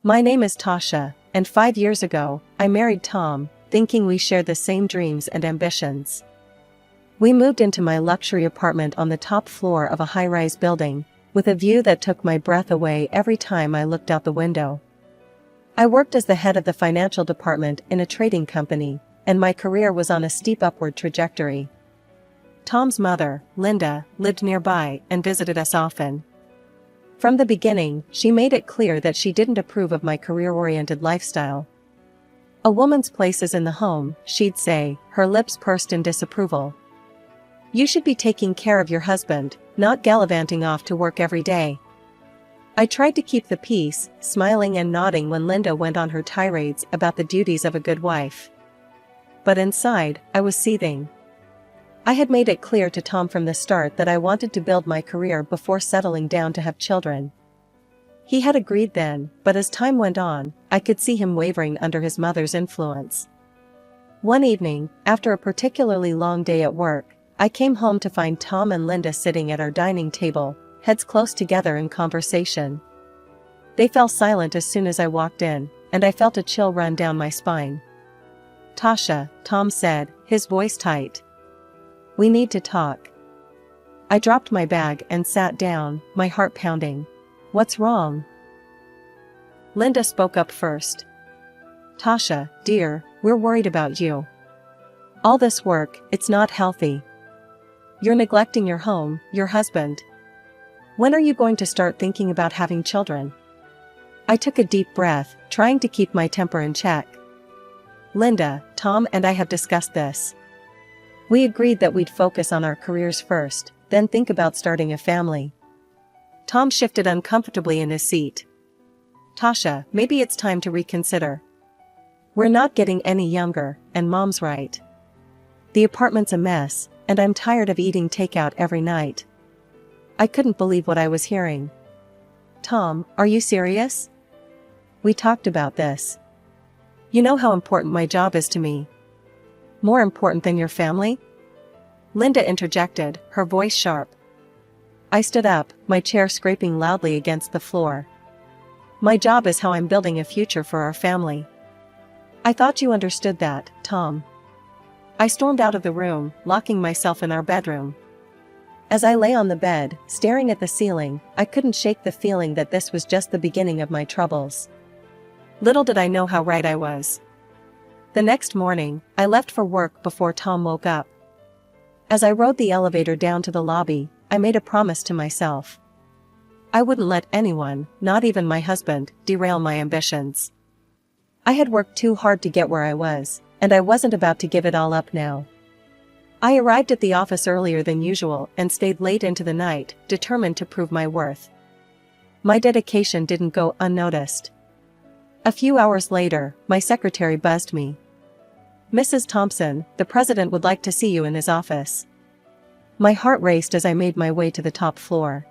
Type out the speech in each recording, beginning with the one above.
My name is Tasha, and 5 years ago, I married Tom, thinking we shared the same dreams and ambitions. We moved into my luxury apartment on the top floor of a high-rise building, with a view that took my breath away every time I looked out the window. I worked as the head of the financial department in a trading company, and my career was on a steep upward trajectory. Tom's mother, Linda, lived nearby and visited us often. From the beginning, she made it clear that she didn't approve of my career-oriented lifestyle. "A woman's place is in the home," she'd say, her lips pursed in disapproval. "You should be taking care of your husband, not gallivanting off to work every day." I tried to keep the peace, smiling and nodding when Linda went on her tirades about the duties of a good wife. But inside, I was seething. I had made it clear to Tom from the start that I wanted to build my career before settling down to have children. He had agreed then, but as time went on, I could see him wavering under his mother's influence. One evening, after a particularly long day at work, I came home to find Tom and Linda sitting at our dining table, heads close together in conversation. They fell silent as soon as I walked in, and I felt a chill run down my spine. "Tasha," Tom said, his voice tight. "We need to talk." I dropped my bag and sat down, my heart pounding. "What's wrong?" Linda spoke up first. "Tasha, dear, we're worried about you. All this work, it's not healthy. You're neglecting your home, your husband. When are you going to start thinking about having children?" I took a deep breath, trying to keep my temper in check. "Linda, Tom and I have discussed this. We agreed that we'd focus on our careers first, then think about starting a family." Tom shifted uncomfortably in his seat. "Tasha, maybe it's time to reconsider. We're not getting any younger, and Mom's right. The apartment's a mess, and I'm tired of eating takeout every night." I couldn't believe what I was hearing. "Tom, are you serious? We talked about this. You know how important my job is to me. More important than your family?" Linda interjected, her voice sharp. I stood up, my chair scraping loudly against the floor. "My job is how I'm building a future for our family." "I thought you understood that, Tom." I stormed out of the room, locking myself in our bedroom. As I lay on the bed, staring at the ceiling, I couldn't shake the feeling that this was just the beginning of my troubles. Little did I know how right I was. The next morning, I left for work before Tom woke up. As I rode the elevator down to the lobby, I made a promise to myself. I wouldn't let anyone, not even my husband, derail my ambitions. I had worked too hard to get where I was, and I wasn't about to give it all up now. I arrived at the office earlier than usual and stayed late into the night, determined to prove my worth. My dedication didn't go unnoticed. A few hours later, my secretary buzzed me. "Mrs. Thompson, the president would like to see you in his office." My heart raced as I made my way to the top floor.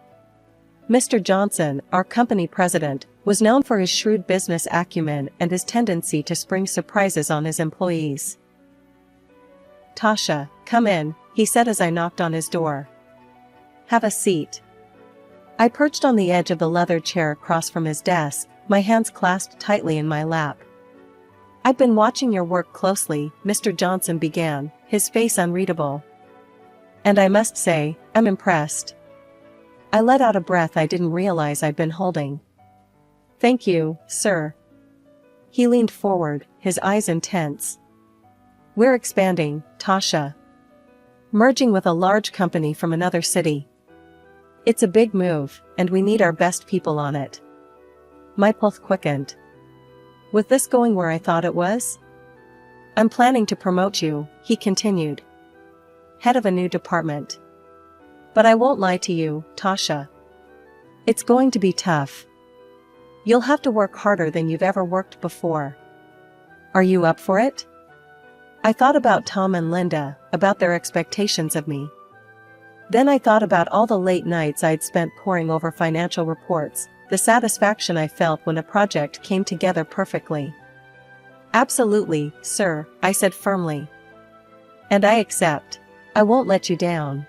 Mr. Johnson, our company president, was known for his shrewd business acumen and his tendency to spring surprises on his employees. "Tasha, come in," he said as I knocked on his door. "Have a seat." I perched on the edge of the leather chair across from his desk, my hands clasped tightly in my lap. "I've been watching your work closely," Mr. Johnson began, his face unreadable. "And I must say, I'm impressed." I let out a breath I didn't realize I'd been holding. "Thank you, sir." He leaned forward, his eyes intense. "We're expanding, Tasha. Merging with a large company from another city. It's a big move, and we need our best people on it." My pulse quickened. Was this going where I thought it was? "I'm planning to promote you," he continued. "Head of a new department. But I won't lie to you, Tasha. It's going to be tough. You'll have to work harder than you've ever worked before. Are you up for it?" I thought about Tom and Linda, about their expectations of me. Then I thought about all the late nights I'd spent poring over financial reports, the satisfaction I felt when a project came together perfectly. "Absolutely, sir," I said firmly. "And I accept. I won't let you down."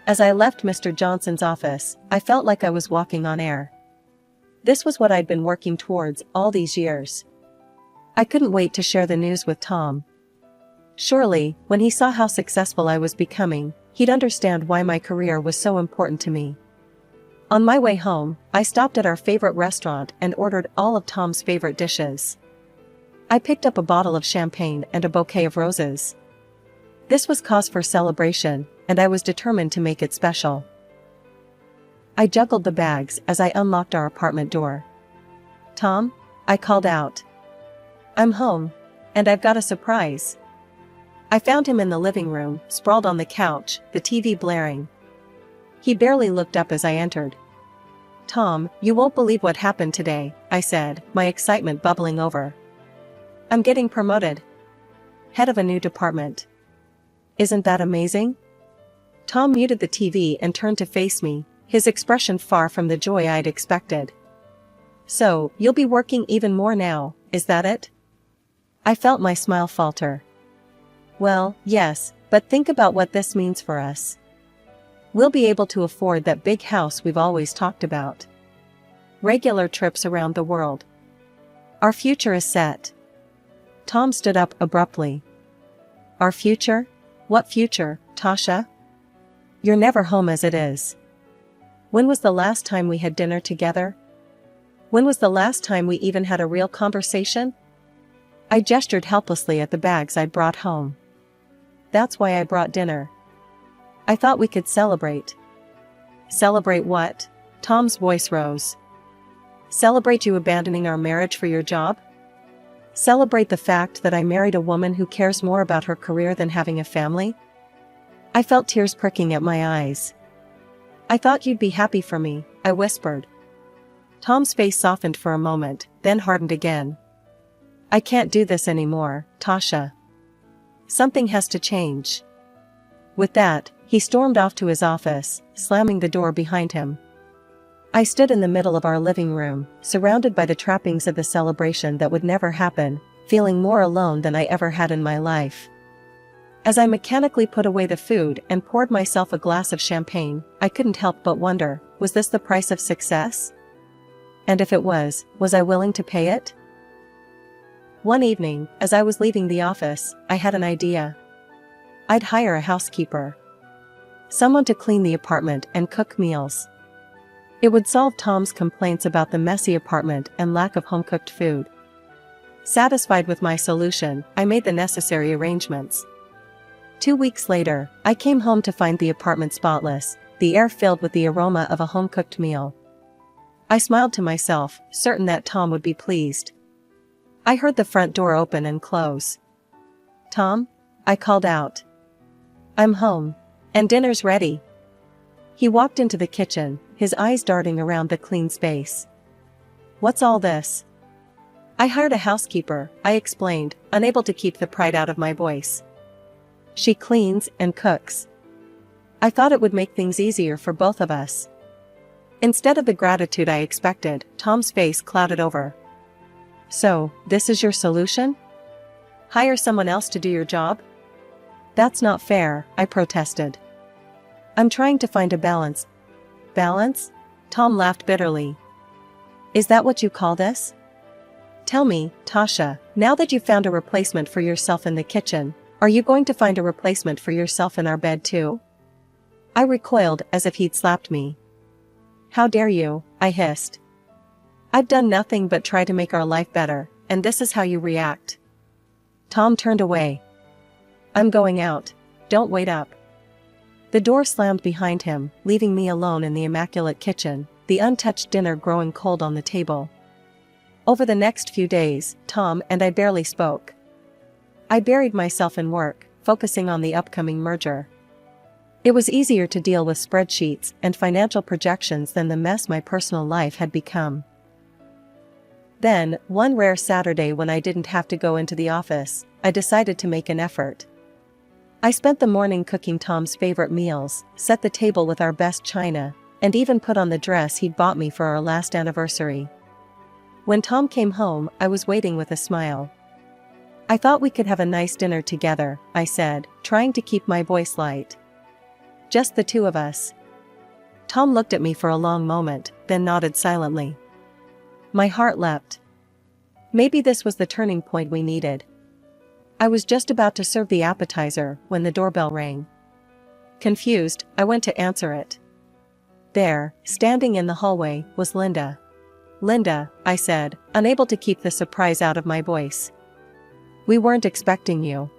As I left Mr. Johnson's office, I felt like I was walking on air. This was what I'd been working towards all these years. I couldn't wait to share the news with Tom. Surely, when he saw how successful I was becoming, he'd understand why my career was so important to me. On my way home, I stopped at our favorite restaurant and ordered all of Tom's favorite dishes. I picked up a bottle of champagne and a bouquet of roses. This was cause for celebration, and I was determined to make it special. I juggled the bags as I unlocked our apartment door. "Tom?" I called out. "I'm home. And I've got a surprise." I found him in the living room, sprawled on the couch, the TV blaring. He barely looked up as I entered. "Tom, you won't believe what happened today," I said, my excitement bubbling over. "I'm getting promoted. Head of a new department. Isn't that amazing?" Tom muted the TV and turned to face me, his expression far from the joy I'd expected. "So, you'll be working even more now, is that it?" I felt my smile falter. "Well, yes, but think about what this means for us. We'll be able to afford that big house we've always talked about. Regular trips around the world. Our future is set." Tom stood up abruptly. "Our future? What future, Tasha? You're never home as it is. When was the last time we had dinner together? When was the last time we even had a real conversation?" I gestured helplessly at the bags I'd brought home. "That's why I brought dinner. I thought we could celebrate." "Celebrate what?" Tom's voice rose. "Celebrate you abandoning our marriage for your job? Celebrate the fact that I married a woman who cares more about her career than having a family?" I felt tears pricking at my eyes. "I thought you'd be happy for me," I whispered. Tom's face softened for a moment, then hardened again. "I can't do this anymore, Tasha. Something has to change." With that, he stormed off to his office, slamming the door behind him. I stood in the middle of our living room, surrounded by the trappings of the celebration that would never happen, feeling more alone than I ever had in my life. As I mechanically put away the food and poured myself a glass of champagne, I couldn't help but wonder, was this the price of success? And if it was I willing to pay it? One evening, as I was leaving the office, I had an idea. I'd hire a housekeeper. Someone to clean the apartment and cook meals. It would solve Tom's complaints about the messy apartment and lack of home-cooked food. Satisfied with my solution, I made the necessary arrangements. 2 weeks later, I came home to find the apartment spotless, the air filled with the aroma of a home-cooked meal. I smiled to myself, certain that Tom would be pleased. I heard the front door open and close. "Tom?" I called out. "I'm home. And dinner's ready." He walked into the kitchen, his eyes darting around the clean space. "What's all this?" "I hired a housekeeper," I explained, unable to keep the pride out of my voice. "She cleans and cooks. I thought it would make things easier for both of us." Instead of the gratitude I expected, Tom's face clouded over. "So, this is your solution? Hire someone else to do your job?" "That's not fair," I protested. "I'm trying to find a balance." "Balance?" Tom laughed bitterly. "Is that what you call this? Tell me, Tasha, now that you've found a replacement for yourself in the kitchen, are you going to find a replacement for yourself in our bed too?" I recoiled as if he'd slapped me. "How dare you?" I hissed. "I've done nothing but try to make our life better, and this is how you react." Tom turned away. "I'm going out. Don't wait up." The door slammed behind him, leaving me alone in the immaculate kitchen, the untouched dinner growing cold on the table. Over the next few days, Tom and I barely spoke. I buried myself in work, focusing on the upcoming merger. It was easier to deal with spreadsheets and financial projections than the mess my personal life had become. Then, one rare Saturday when I didn't have to go into the office, I decided to make an effort. I spent the morning cooking Tom's favorite meals, set the table with our best china, and even put on the dress he'd bought me for our last anniversary. When Tom came home, I was waiting with a smile. "I thought we could have a nice dinner together," I said, trying to keep my voice light. "Just the two of us." Tom looked at me for a long moment, then nodded silently. My heart leapt. Maybe this was the turning point we needed. I was just about to serve the appetizer when the doorbell rang. Confused, I went to answer it. There, standing in the hallway, was Linda. "Linda," I said, unable to keep the surprise out of my voice. "We weren't expecting you."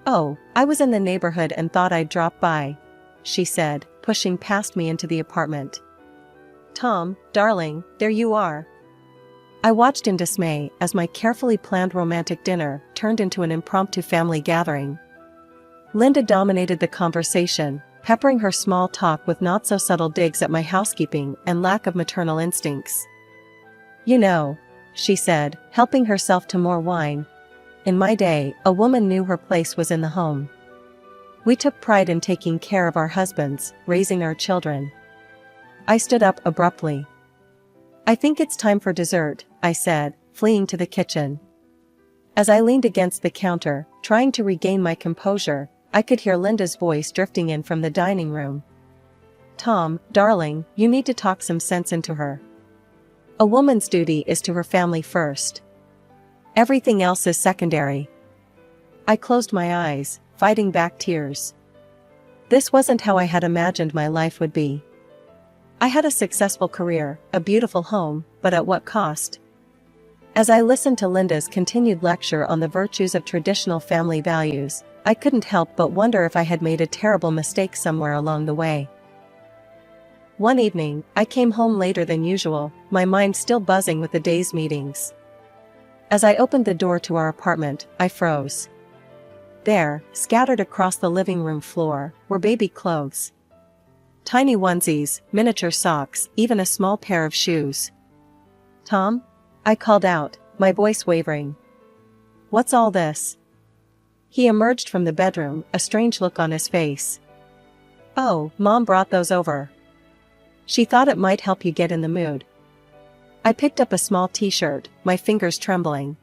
"Oh, I was in the neighborhood and thought I'd drop by," she said, pushing past me into the apartment. "Tom, darling, there you are." I watched in dismay as my carefully planned romantic dinner turned into an impromptu family gathering. Linda dominated the conversation, peppering her small talk with not-so-subtle digs at my housekeeping and lack of maternal instincts. "You know," she said, helping herself to more wine, "in my day, a woman knew her place was in the home. We took pride in taking care of our husbands, raising our children." I stood up abruptly. "I think it's time for dessert," I said, fleeing to the kitchen. As I leaned against the counter, trying to regain my composure, I could hear Linda's voice drifting in from the dining room. "Tom, darling, you need to talk some sense into her. A woman's duty is to her family first. Everything else is secondary." I closed my eyes, fighting back tears. This wasn't how I had imagined my life would be. I had a successful career, a beautiful home, but at what cost? As I listened to Linda's continued lecture on the virtues of traditional family values, I couldn't help but wonder if I had made a terrible mistake somewhere along the way. One evening, I came home later than usual, my mind still buzzing with the day's meetings. As I opened the door to our apartment, I froze. There, scattered across the living room floor, were baby clothes. Tiny onesies, miniature socks, even a small pair of shoes. "Tom?" I called out, my voice wavering. "What's all this?" He emerged from the bedroom, a strange look on his face. "Oh, Mom brought those over. She thought it might help you get in the mood." I picked up a small t-shirt, my fingers trembling.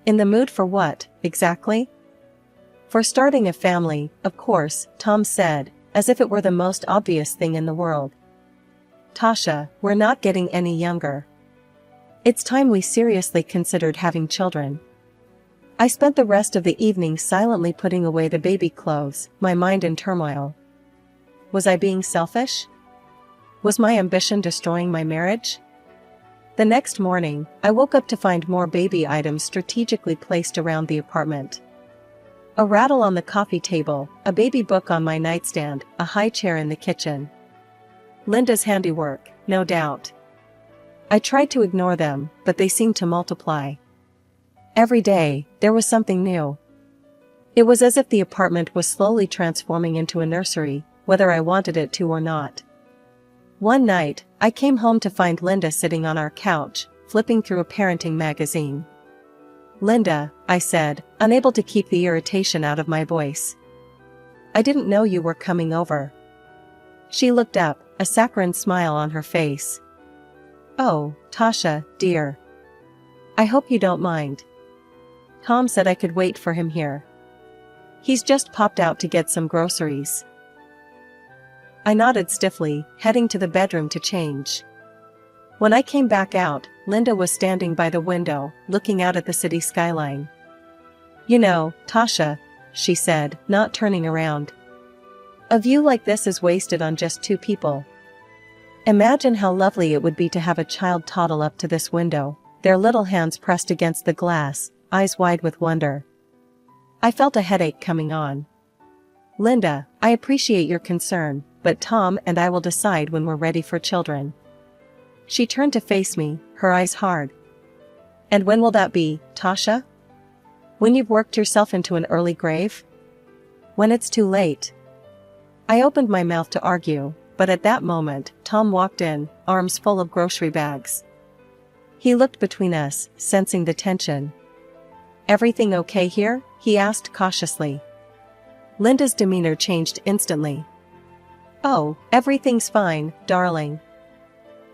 "In the mood for what, exactly?" "For starting a family, of course," Tom said, as if it were the most obvious thing in the world. "Tasha, we're not getting any younger. It's time we seriously considered having children." I spent the rest of the evening silently putting away the baby clothes, my mind in turmoil. Was I being selfish? Was my ambition destroying my marriage? The next morning, I woke up to find more baby items strategically placed around the apartment. A rattle on the coffee table, a baby book on my nightstand, a high chair in the kitchen. Linda's handiwork, no doubt. I tried to ignore them, but they seemed to multiply. Every day, there was something new. It was as if the apartment was slowly transforming into a nursery, whether I wanted it to or not. One night, I came home to find Linda sitting on our couch, flipping through a parenting magazine. "Linda," I said, unable to keep the irritation out of my voice. "I didn't know you were coming over." She looked up, a saccharine smile on her face. "Oh, Tasha, dear. I hope you don't mind. Tom said I could wait for him here. He's just popped out to get some groceries." I nodded stiffly, heading to the bedroom to change. When I came back out, Linda was standing by the window, looking out at the city skyline. "You know, Tasha," she said, not turning around. "A view like this is wasted on just two people. Imagine how lovely it would be to have a child toddle up to this window, their little hands pressed against the glass, eyes wide with wonder." I felt a headache coming on. "Linda, I appreciate your concern, but Tom and I will decide when we're ready for children." She turned to face me, her eyes hard. "And when will that be, Tasha? When you've worked yourself into an early grave? When it's too late?" I opened my mouth to argue, but at that moment, Tom walked in, arms full of grocery bags. He looked between us, sensing the tension. "Everything okay here?" he asked cautiously. Linda's demeanor changed instantly. "Oh, everything's fine, darling.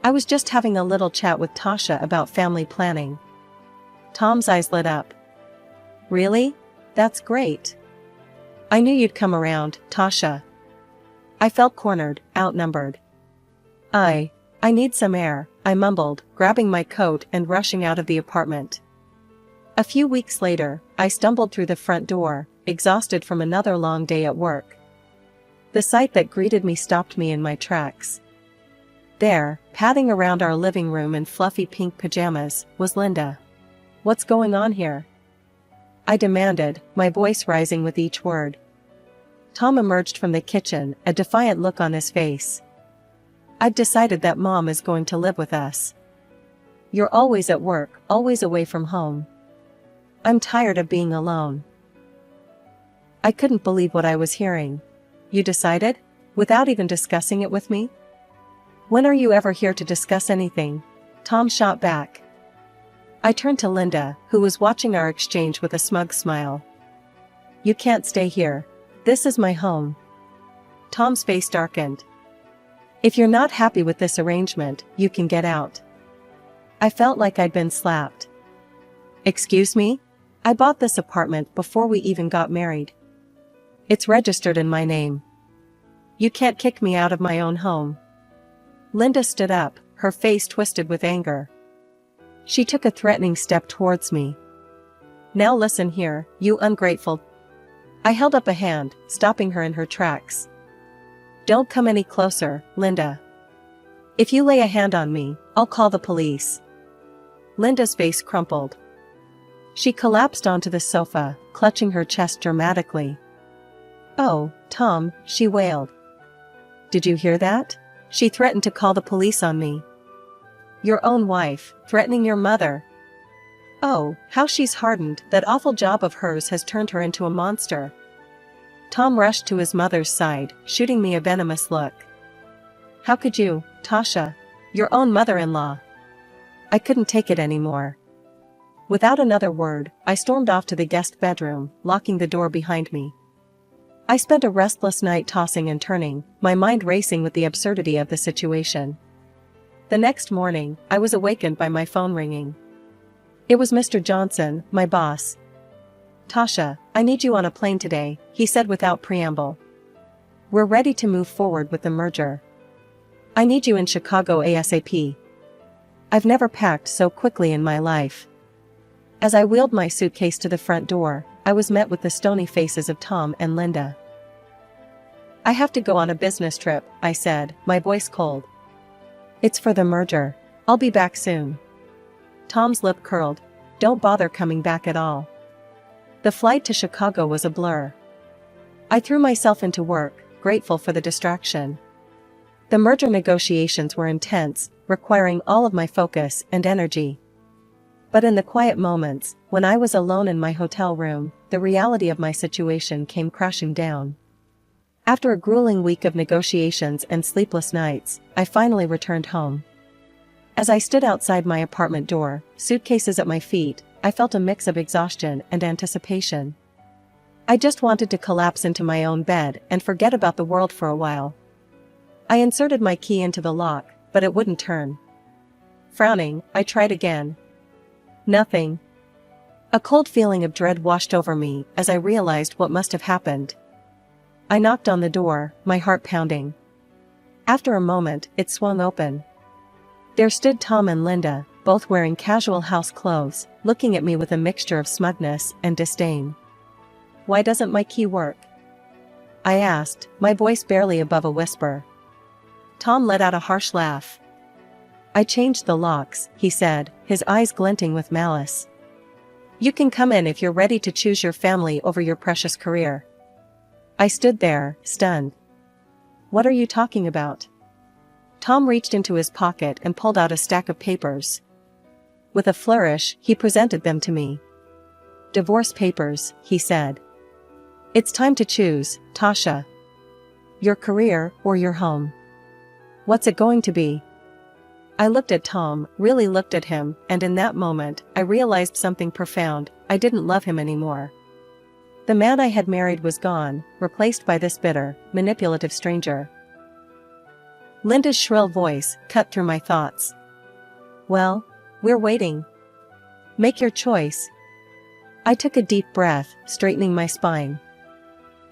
I was just having a little chat with Tasha about family planning." Tom's eyes lit up. "Really? That's great. I knew you'd come around, Tasha." I felt cornered, outnumbered. I need some air, I mumbled, grabbing my coat and rushing out of the apartment. A few weeks later, I stumbled through the front door, exhausted from another long day at work. The sight that greeted me stopped me in my tracks. There, padding around our living room in fluffy pink pajamas, was Linda. "What's going on here?" I demanded, my voice rising with each word. Tom emerged from the kitchen, a defiant look on his face. "I've decided that Mom is going to live with us. You're always at work, always away from home. I'm tired of being alone." I couldn't believe what I was hearing. "You decided? Without even discussing it with me? When are you ever here to discuss anything?" Tom shot back. I turned to Linda, who was watching our exchange with a smug smile. "You can't stay here. This is my home." Tom's face darkened. "If you're not happy with this arrangement, you can get out." I felt like I'd been slapped. "Excuse me? I bought this apartment before we even got married. It's registered in my name. You can't kick me out of my own home." Linda stood up, her face twisted with anger. She took a threatening step towards me. "Now listen here, you ungrateful—" I held up a hand, stopping her in her tracks. "Don't come any closer, Linda. If you lay a hand on me, I'll call the police." Linda's face crumpled. She collapsed onto the sofa, clutching her chest dramatically. "Oh, Tom," she wailed. "Did you hear that? She threatened to call the police on me." "Your own wife, threatening your mother? Oh, how she's hardened. That awful job of hers has turned her into a monster." Tom rushed to his mother's side, shooting me a venomous look. "How could you, Tasha? Your own mother-in-law." I couldn't take it anymore. Without another word, I stormed off to the guest bedroom, locking the door behind me. I spent a restless night tossing and turning, my mind racing with the absurdity of the situation. The next morning, I was awakened by my phone ringing. It was Mr. Johnson, my boss. "Tasha, I need you on a plane today," he said without preamble. "We're ready to move forward with the merger. I need you in Chicago ASAP." I've never packed so quickly in my life. As I wheeled my suitcase to the front door, I was met with the stony faces of Tom and Linda. "I have to go on a business trip," I said, my voice cold. "It's for the merger. I'll be back soon." Tom's lip curled. "Don't bother coming back at all." The flight to Chicago was a blur. I threw myself into work, grateful for the distraction. The merger negotiations were intense, requiring all of my focus and energy. But in the quiet moments, when I was alone in my hotel room, the reality of my situation came crashing down. After a grueling week of negotiations and sleepless nights, I finally returned home. As I stood outside my apartment door, suitcases at my feet, I felt a mix of exhaustion and anticipation. I just wanted to collapse into my own bed and forget about the world for a while. I inserted my key into the lock, but it wouldn't turn. Frowning, I tried again. Nothing. A cold feeling of dread washed over me as I realized what must have happened. I knocked on the door, my heart pounding. After a moment, it swung open. There stood Tom and Linda, both wearing casual house clothes, looking at me with a mixture of smugness and disdain. "Why doesn't my key work?" I asked, my voice barely above a whisper. Tom let out a harsh laugh. "I changed the locks," he said, his eyes glinting with malice. "You can come in if you're ready to choose your family over your precious career." I stood there, stunned. "What are you talking about?" Tom reached into his pocket and pulled out a stack of papers. With a flourish, he presented them to me. "Divorce papers," he said. "It's time to choose, Tasha. Your career or your home. What's it going to be?" I looked at Tom, really looked at him, and in that moment, I realized something profound. I didn't love him anymore. The man I had married was gone, replaced by this bitter, manipulative stranger. Linda's shrill voice cut through my thoughts. "Well, we're waiting. Make your choice." I took a deep breath, straightening my spine.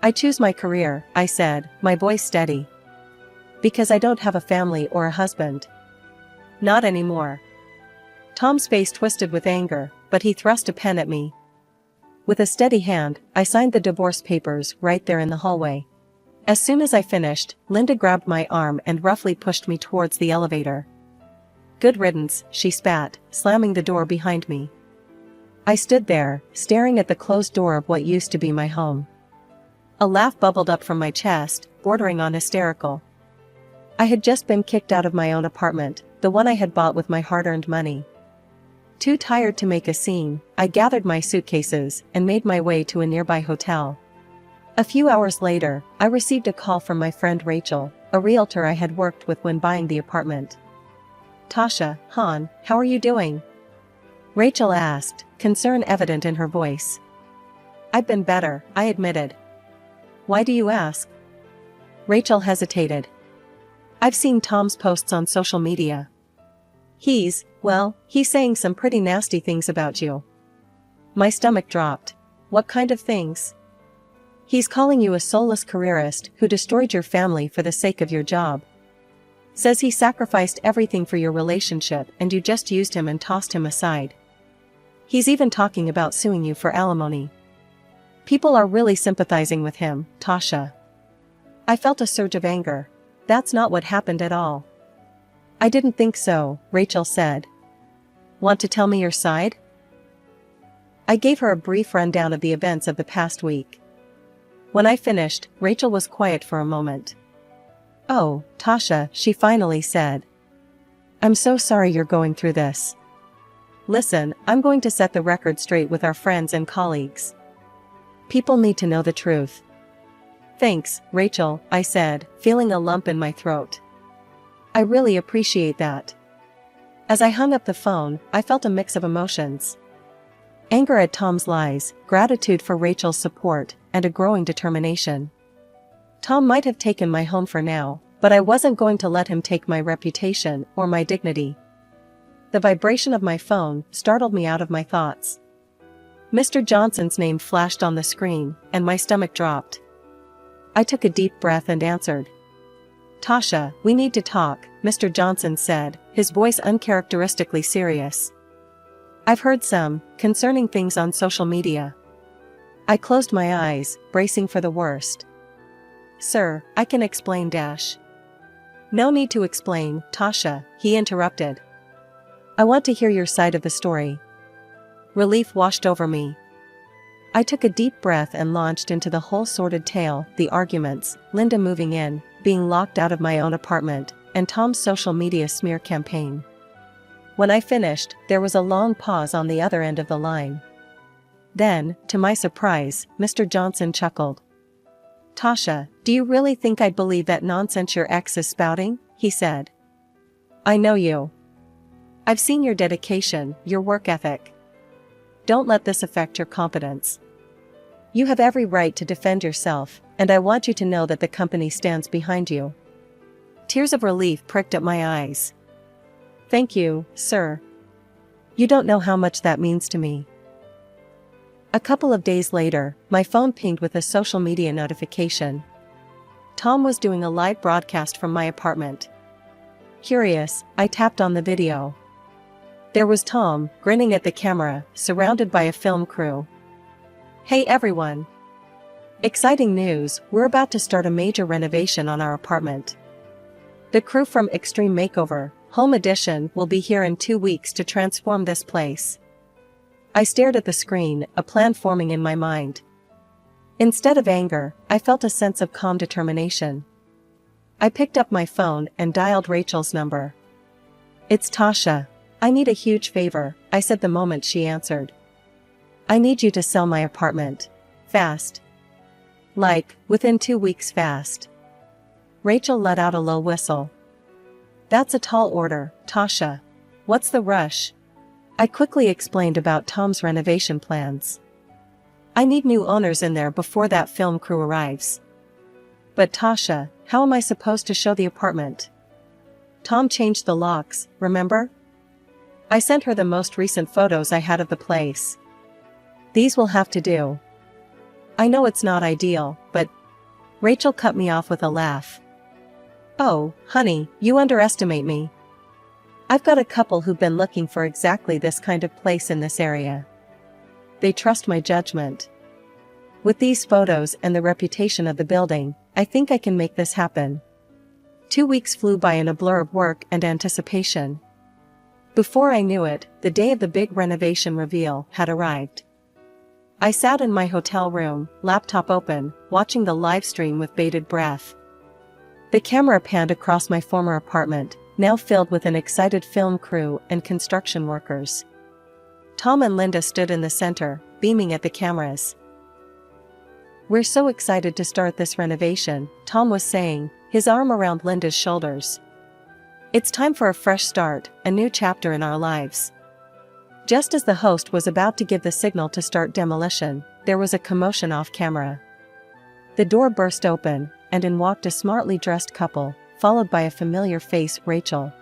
"I choose my career," I said, my voice steady. "Because I don't have a family or a husband. Not anymore. Tom's face twisted with anger, but he thrust a pen at me. With a steady hand, I signed the divorce papers right there in the hallway. As soon as I finished, Linda grabbed my arm and roughly pushed me towards the elevator. Good riddance, she spat, slamming the door behind me. I stood there, staring at the closed door of what used to be my home. A laugh bubbled up from my chest, bordering on hysterical. I had just been kicked out of my own apartment, the one I had bought with my hard-earned money. Too tired to make a scene, I gathered my suitcases and made my way to a nearby hotel. A few hours later, I received a call from my friend Rachel, a realtor I had worked with when buying the apartment. "Tasha, hon, how are you doing?" Rachel asked, concern evident in her voice. "I've been better," I admitted. "Why do you ask?" Rachel hesitated. "I've seen Tom's posts on social media. He's saying some pretty nasty things about you." My stomach dropped. "What kind of things?" "He's calling you a soulless careerist who destroyed your family for the sake of your job. Says he sacrificed everything for your relationship and you just used him and tossed him aside. He's even talking about suing you for alimony. People are really sympathizing with him, Tasha." I felt a surge of anger. That's not what happened at all. "I didn't think so," Rachel said. "Want to tell me your side?" I gave her a brief rundown of the events of the past week. When I finished, Rachel was quiet for a moment. "Oh, Tasha," she finally said. "I'm so sorry you're going through this. Listen, I'm going to set the record straight with our friends and colleagues. People need to know the truth." "Thanks, Rachel," I said, feeling a lump in my throat. "I really appreciate that." As I hung up the phone, I felt a mix of emotions. Anger at Tom's lies, gratitude for Rachel's support, and a growing determination. Tom might have taken my home for now, but I wasn't going to let him take my reputation or my dignity. The vibration of my phone startled me out of my thoughts. Mr. Johnson's name flashed on the screen, and my stomach dropped. I took a deep breath and answered. "Tasha, we need to talk," Mr. Johnson said, his voice uncharacteristically serious. "I've heard some concerning things on social media." I closed my eyes, bracing for the worst. "Sir, I can explain dash." "No need to explain, Tasha," he interrupted. "I want to hear your side of the story." Relief washed over me. I took a deep breath and launched into the whole sordid tale, the arguments, Linda moving in, being locked out of my own apartment, and Tom's social media smear campaign. When I finished, there was a long pause on the other end of the line. Then, to my surprise, Mr. Johnson chuckled. "Tasha, do you really think I'd believe that nonsense your ex is spouting?" he said. "I know you. I've seen your dedication, your work ethic. Don't let this affect your confidence. You have every right to defend yourself, and I want you to know that the company stands behind you." Tears of relief pricked at my eyes. "Thank you, sir. You don't know how much that means to me." A couple of days later, my phone pinged with a social media notification. Tom was doing a live broadcast from my apartment. Curious, I tapped on the video. There was Tom, grinning at the camera, surrounded by a film crew. "Hey everyone! Exciting news, we're about to start a major renovation on our apartment. The crew from Extreme Makeover, Home Edition will be here in 2 weeks to transform this place." I stared at the screen, a plan forming in my mind. Instead of anger, I felt a sense of calm determination. I picked up my phone and dialed Rachel's number. "It's Tasha. I need a huge favor," I said the moment she answered. "I need you to sell my apartment. Fast. Like, within 2 weeks fast." Rachel let out a low whistle. "That's a tall order, Tasha. What's the rush?" I quickly explained about Tom's renovation plans. "I need new owners in there before that film crew arrives." "But Tasha, how am I supposed to show the apartment? Tom changed the locks, remember?" I sent her the most recent photos I had of the place. "These will have to do." "I know it's not ideal, but..." Rachel cut me off with a laugh. "Oh, honey, you underestimate me. I've got a couple who've been looking for exactly this kind of place in this area. They trust my judgment. With these photos and the reputation of the building, I think I can make this happen. 2 weeks flew by in a blur of work and anticipation. Before I knew it, the day of the big renovation reveal had arrived. I sat in my hotel room, laptop open, watching the live stream with bated breath. The camera panned across my former apartment, now filled with an excited film crew and construction workers. Tom and Linda stood in the center, beaming at the cameras. "We're so excited to start this renovation," Tom was saying, his arm around Linda's shoulders. "It's time for a fresh start, a new chapter in our lives." Just as the host was about to give the signal to start demolition, there was a commotion off camera. The door burst open, and in walked a smartly dressed couple, followed by a familiar face, Rachel.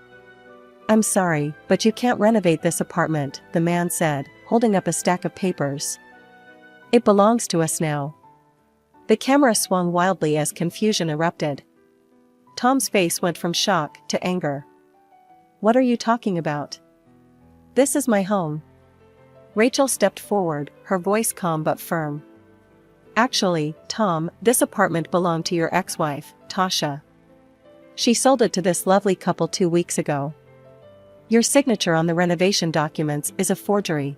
"I'm sorry, but you can't renovate this apartment," the man said, holding up a stack of papers. "It belongs to us now." The camera swung wildly as confusion erupted. Tom's face went from shock to anger. "What are you talking about? This is my home." Rachel stepped forward, her voice calm but firm. "Actually, Tom, this apartment belonged to your ex-wife, Tasha. She sold it to this lovely couple 2 weeks ago. Your signature on the renovation documents is a forgery."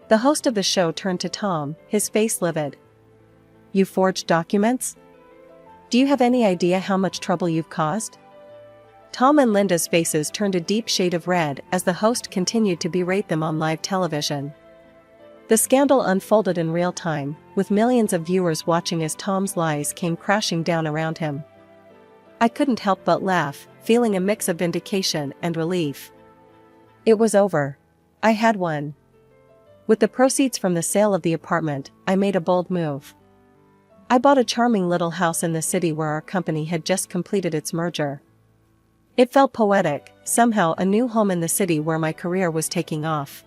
The host of the show turned to Tom, his face livid. "You forged documents? Do you have any idea how much trouble you've caused?" Tom and Linda's faces turned a deep shade of red as the host continued to berate them on live television. The scandal unfolded in real time, with millions of viewers watching as Tom's lies came crashing down around him. I couldn't help but laugh, feeling a mix of vindication and relief. It was over. I had won. With the proceeds from the sale of the apartment, I made a bold move. I bought a charming little house in the city where our company had just completed its merger. It felt poetic, somehow a new home in the city where my career was taking off.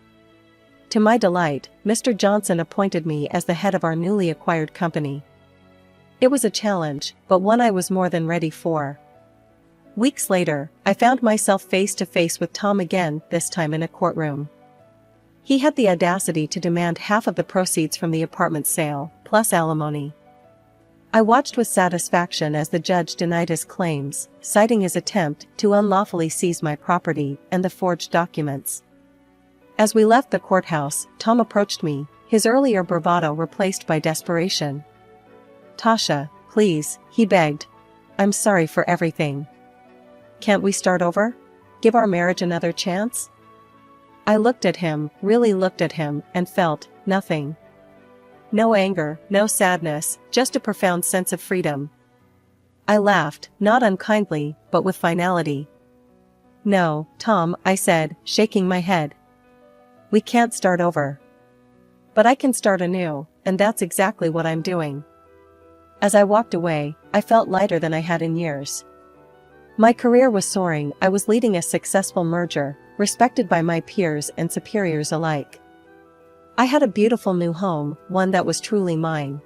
To my delight, Mr. Johnson appointed me as the head of our newly acquired company. It was a challenge, but one I was more than ready for. Weeks later, I found myself face to face with Tom again, this time in a courtroom. He had the audacity to demand half of the proceeds from the apartment sale, plus alimony. I watched with satisfaction as the judge denied his claims, citing his attempt to unlawfully seize my property and the forged documents. As we left the courthouse, Tom approached me, his earlier bravado replaced by desperation. "Tasha, please," he begged. "I'm sorry for everything. Can't we start over? Give our marriage another chance?" I looked at him, really looked at him, and felt nothing. No anger, no sadness, just a profound sense of freedom. I laughed, not unkindly, but with finality. "No, Tom," I said, shaking my head. "We can't start over. But I can start anew, and that's exactly what I'm doing." As I walked away, I felt lighter than I had in years. My career was soaring, I was leading a successful merger, respected by my peers and superiors alike. I had a beautiful new home, one that was truly mine.